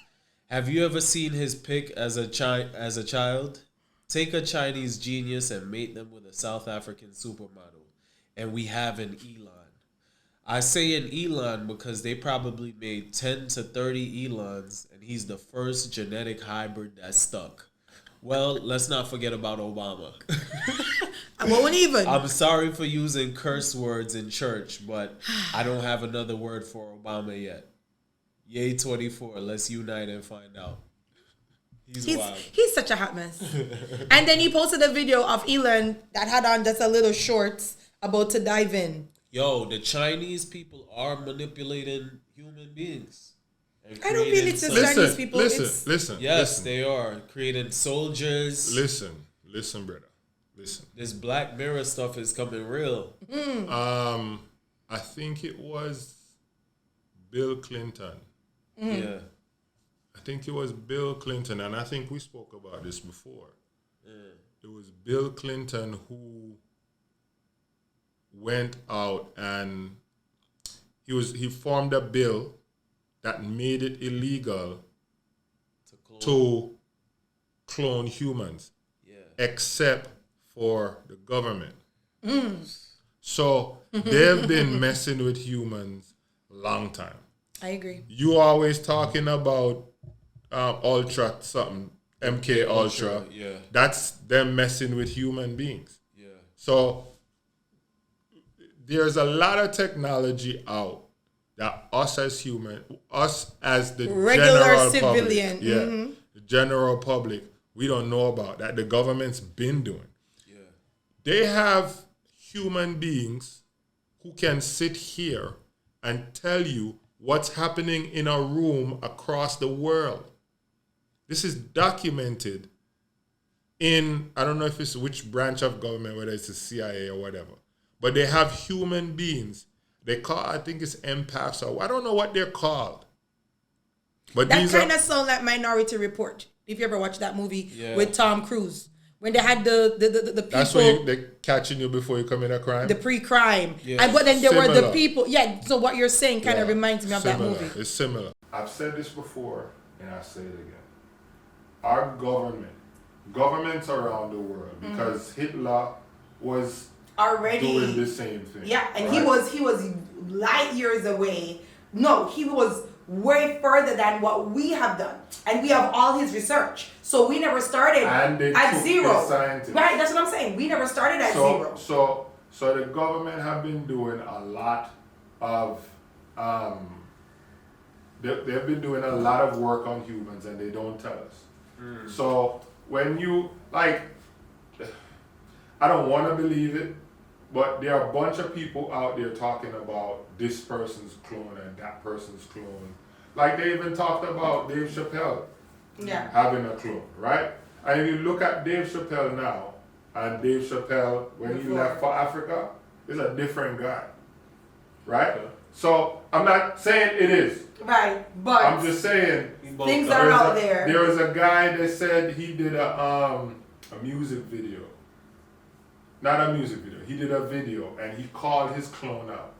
Have you ever seen his pic as a child? Take a Chinese genius and mate them with a South African supermodel, and we have an Elon. I say an Elon because they probably made 10 to 30 Elons, and he's the first genetic hybrid that stuck. Well, let's not forget about Obama." I won't even. I'm sorry for using curse words in church, but I don't have another word for Obama yet. Yay 24, let's unite and find out. wild. He's such a hot mess. And then he posted a video of Elon that had on just a little shorts about to dive in. Yo, the Chinese people are manipulating human beings. and I don't feel it's creating just some- Chinese people. Listen. Yes, they are creating soldiers. Listen, brother. Listen. This Black Mirror stuff is coming real. I think it was Bill Clinton. Yeah. I think it was Bill Clinton, and I think we spoke about this before. It was Bill Clinton who went out and he formed a bill that made it illegal to clone humans, except for the government. So they've been messing with humans long time. I agree. You always talking about ultra something MK Ultra. Yeah. That's them messing with human beings. Yeah. So there's a lot of technology out that us as the regular general civilian, public, the general public, we don't know about that the government's been doing. Yeah. They have human beings who can sit here and tell you what's happening in a room across the world. This is documented in, I don't know if it's which branch of government, whether it's the CIA or whatever, but they have human beings. They call, I think it's empaths, or I don't know what they're called. But That these kind are, of sound like Minority Report. If you ever watched that movie with Tom Cruise, when they had the people. that's when they're catching you before you commit a crime. The pre-crime. Yeah. And, but then there were the Similar. people. Yeah, so what you're saying kind of reminds me of that Similar. movie. It's similar. I've said this before, and I'll say it again. Our governments around the world, because Hitler was Already. doing the same thing. Yeah, and right? he was light years away. No, he was way further than what we have done. And we have all his research. So we never started And they at took zero. the scientists. Right, that's what I'm saying. We never started at zero. So the government have been doing a lot of they've been doing a lot of work on humans, and they don't tell us. So when you I don't want to believe it, but there are a bunch of people out there talking about this person's clone and that person's clone. Like they even talked about Dave Chappelle having a clone, right? And if you look at Dave Chappelle now, and Dave Chappelle, when he left for Africa, is a different guy, right? So I'm not saying it is. Right, but I'm just saying things are out there. There was a guy that said he did a music video. Not a music video. He did a video, and he called his clone out.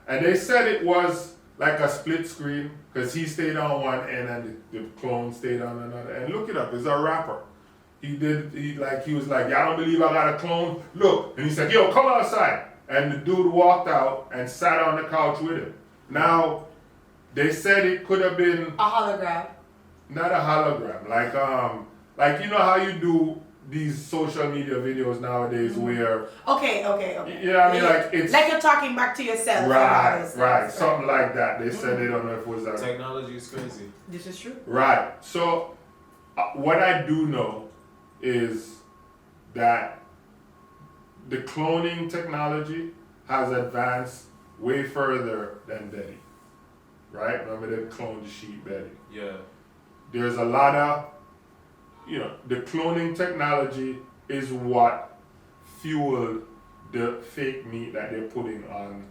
And they said it was like a split screen, because he stayed on one end and the clone stayed on another. And look it up. It's a rapper. He was like, y'all don't believe I got a clone? Look. And he said, yo, come outside. And the dude walked out and sat on the couch with him. Now, they said it could have been a hologram. not a hologram. Like you know how you do these social media videos nowadays where Okay. you know what I mean, like it's like you're talking back to yourself. right, something like that. They said they don't know if it was that. Technology is crazy. This is true. Right. So what I do know is that the cloning technology has advanced way further than Betty. Right? Remember they cloned the sheep Betty. Yeah. There's a lot of, the cloning technology is what fueled the fake meat that they're putting on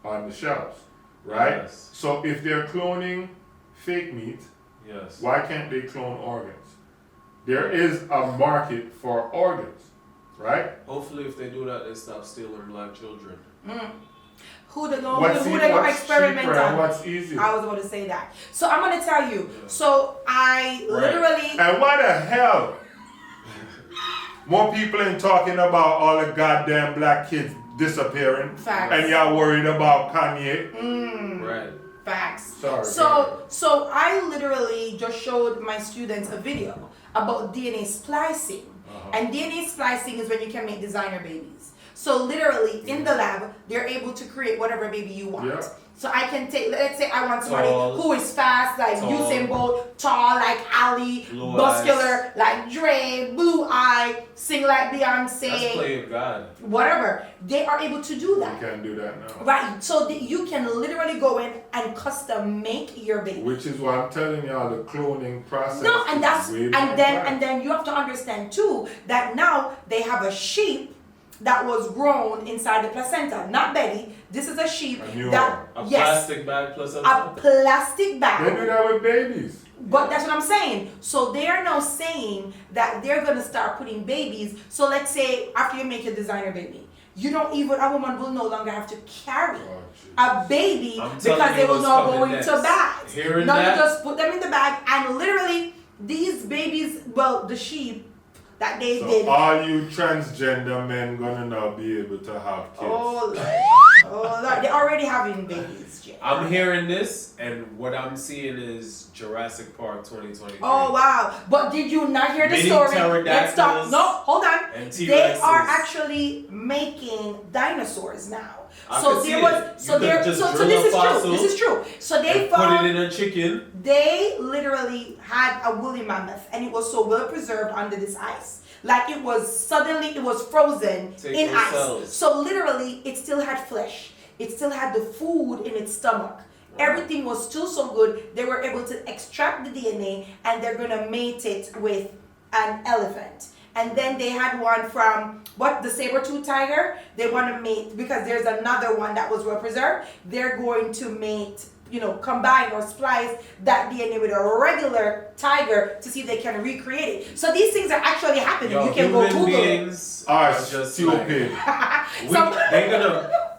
on the shelves, right? Yes. So if they're cloning fake meat, Yes. why can't they clone organs? There is a market for organs, right? Hopefully, if they do that, they stop stealing black children. Who they gonna experiment on? What's easier? I was about to say that. So I'm gonna tell you. So I literally. And why the hell? More people ain't talking about all the goddamn black kids disappearing. Facts. And y'all worried about Kanye. Right. Facts. Sorry. So I literally just showed my students a video about DNA splicing. And DNA splicing is when you can make designer babies. So literally in the lab, they're able to create whatever baby you want. Yeah. So I can take, let's say I want somebody Tall. who is fast, like Usain Bolt, tall like Ali, Blue muscular like Dre, blue eye, sing like That's Beyonce, play of God. whatever. They are able to do You that. can't do that now. Right, so you can literally go in and custom make your baby. Which is why I'm telling y'all the cloning process. No, and that's is way and more then advanced. and then you have to understand too that now they have a sheep that was grown inside the placenta, not Betty. This is a sheep A new that A yes, plastic bag plus a plastic They bag. do that with babies. But that's what I'm saying. So they are now saying that they're gonna start putting babies. So let's say after you make your designer baby, a woman will no longer have to carry a baby I'm because telling they you will what's now coming go next. into bags. Hearing Now you that? just put them in the bag and literally these babies, well, the sheep that they So did. all you transgender men gonna now be able to have kids. Oh, Oh Lord, they're already having babies, Jay. I'm hearing this, and what I'm seeing is Jurassic Park 2023. Oh wow! But did you not hear the Mini story? pterodactyls Let's stop. No, hold on. and They T-Rexes. are actually making dinosaurs now. I So can see there it. was. So You there. could just So drill this a is fossil true. This is true. So they and put found. it in a chicken. They literally had a woolly mammoth, and it was so well preserved under this ice. Like it was frozen Take in those ice. cells. So literally, it still had flesh. It still had the food in its stomach. Everything was still so good. They were able to extract the DNA, and they're gonna mate it with an elephant. And then they had one from the saber-tooth tiger. They want to mate because there's another one that was well preserved. They're going to mate, combine or splice that DNA with a regular tiger to see if they can recreate it. So these things are actually happening. Yo, You can go human Google it. beings Are just stupid.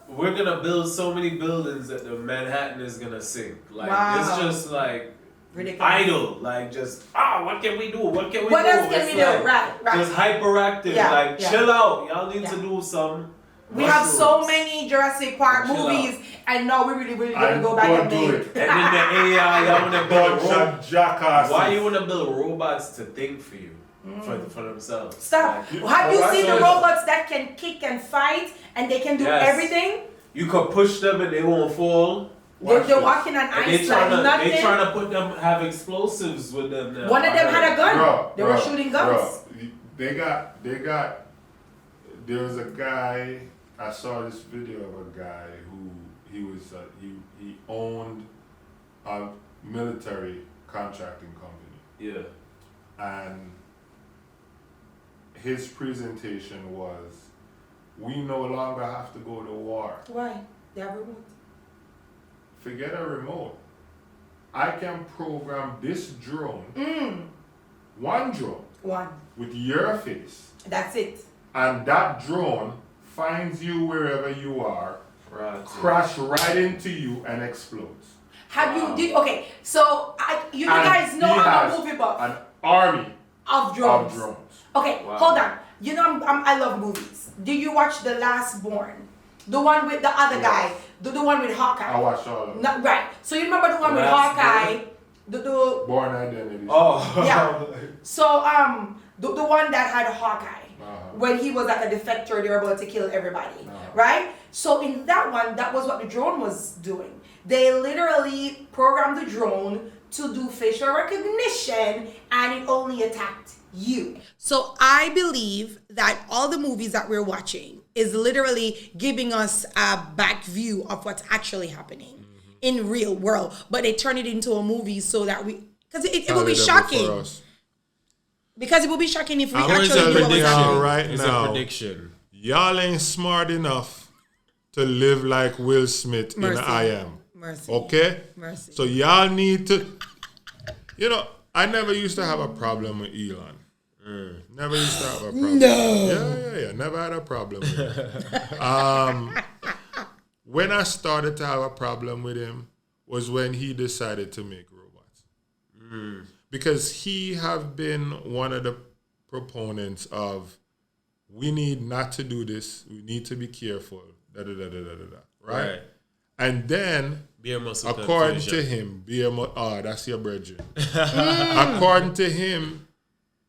we're gonna build so many buildings that the Manhattan is gonna sink. Like Wow. it's just like Ridiculous. idle. Like just what can we do? What can we What do? else can It's we do? like Right. Just hyperactive. Yeah, Like yeah. chill out. Y'all need to Yeah. do some. We have so mushrooms. many Jurassic Park Chill movies, and now we really gonna And go back don't and do make. it. And then the AI, y'all wanna build Bunch of jackasses. Why you wanna build robots to think for you? For themselves. Stop. Like, Have you robots seen the are- robots that can kick and fight and they can do Yes. everything? You could push them and they won't fall. They're this. walking on And ice like nothing. they trying to put them have explosives with them now. One of them had a gun. Bro, They were shooting guns. Bro, there was a guy, I saw this video of a guy who he owned a military contracting company. Yeah. And his presentation was, we no longer have to go to war. Why? They have remote. Forget a remote. I can program this drone, one drone, One. with your face. That's it. And that drone finds you wherever you are, Right. crash right into you and explodes. Have you okay? So you And guys know he I'm has a movie buff an army of drones. of drones. Okay, Wow. hold on. You know I love movies. Did you watch The Last Born? The one with the other guy, the one with Hawkeye. I watched all of them. Not, right. So you remember the one with Last Hawkeye? The Born Identity. Oh. Yeah. So the one that had Hawkeye. Uh-huh. When he was like a defector, they were able to kill everybody, Uh-huh. right? So in that one, that was what the drone was doing. They literally programmed the drone to do facial recognition, and it only attacked you. So I believe that all the movies that we're watching is literally giving us a back view of what's actually happening in real world, but they turn it into a movie so that because it will be shocking. Because it will be shocking if we I'm going actually to do what was prediction happening. right It's now. a prediction. Y'all ain't smart enough to live like Will Smith Mercy. in I Am. Mercy. Okay? Mercy. So y'all need to, I never used to have a problem with Elon. Never used to have a problem. No. Yeah. Never had a problem with him. When I started to have a problem with him was when he decided to make robots. Because he have been one of the proponents of, we need not to do this. We need to be careful. Right? And then, Beer muscle according to confusion. him, that's your brethren. According to him,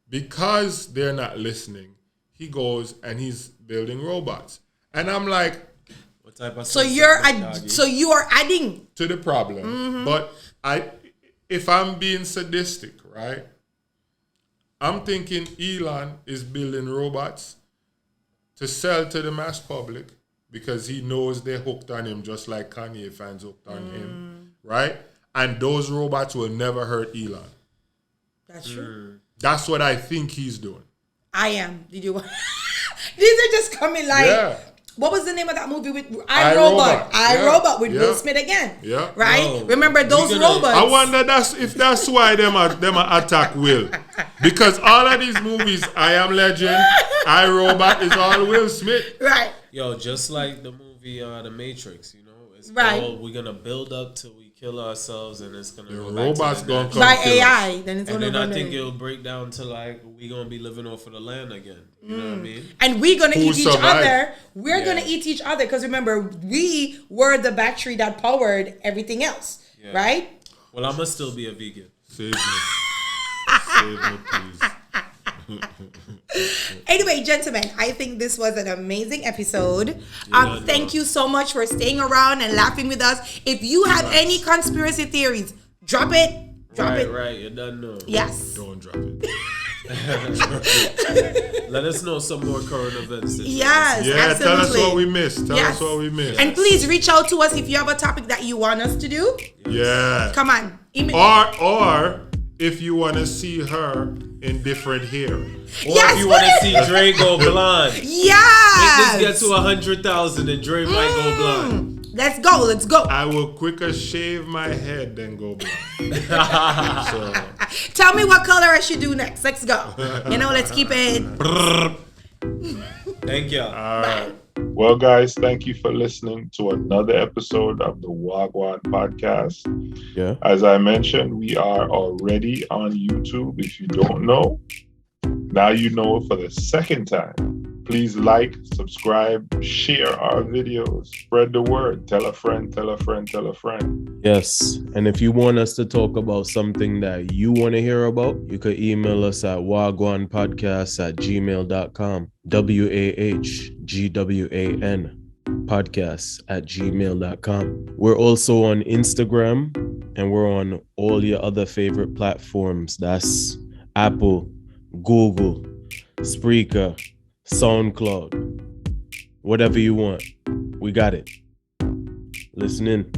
because they're not listening, he goes and he's building robots. And I'm like, What type of So doggy? you are adding. to the problem. But if I'm being sadistic, right? I'm thinking Elon is building robots to sell to the mass public because he knows they're hooked on him just like Kanye fans hooked on him, right? And those robots will never hurt Elon. That's true. That's what I think he's doing. I am. Did you? These are just coming like. Yeah. What was the name of that movie with iRobot. iRobot? iRobot with Yeah. Will Smith again. Yeah. Right? No. Remember those We gonna- robots? I wonder if that's why them attack Will. Because all of these movies, I Am Legend, iRobot is all Will Smith. Right. Yo, just like the movie The Matrix, it's Right. all we're gonna build up till we kill ourselves and it's gonna The go robots back to gonna the come By kill us. AI, then it's and gonna then I go think down. it'll break down to like we gonna be living off of the land again. You know what I mean? And we're gonna Who eat each survived? other. We're Yeah. gonna eat each other because remember, we were the battery that powered everything else, Yeah. right? Well, I'm gonna still be a vegan. Save me. Save me, please. Anyway, gentlemen, I think this was an amazing episode. Yeah, Thank you so much for staying around and laughing with us. If you have any conspiracy theories, drop it. Drop it. Right, you done know. Yes. Don't drop it. Let us know some more current events. this Yes. Yeah, absolutely. tell us what we missed. Tell Yes. us what we missed. And please reach out to us if you have a topic that you want us to do. Yeah. Come on. Email. Or if you want to see her in different hair. Or Yes, if you want to put see Dre go blonde. Make Yes. this get to 100,000 and Dre might go blonde. Let's go. Let's go. I will quicker shave my head than go blonde. So, Tell me what color I should do next. Let's go. Let's keep it. Thank you. all right. Well, guys, thank you for listening to another episode of the Gwan podcast. Yeah. As I mentioned, we are already on YouTube. If you don't know, now you know for the second time. Please like, subscribe, share our videos, spread the word, tell a friend, tell a friend, tell a friend. Yes. And if you want us to talk about something that you want to hear about, you could email us at wagwanpodcast@gmail.com. WAHGWAN podcast@gmail.com. We're also on Instagram and we're on all your other favorite platforms. That's Apple, Google, Spreaker, SoundCloud, whatever you want. We got it. Listen in.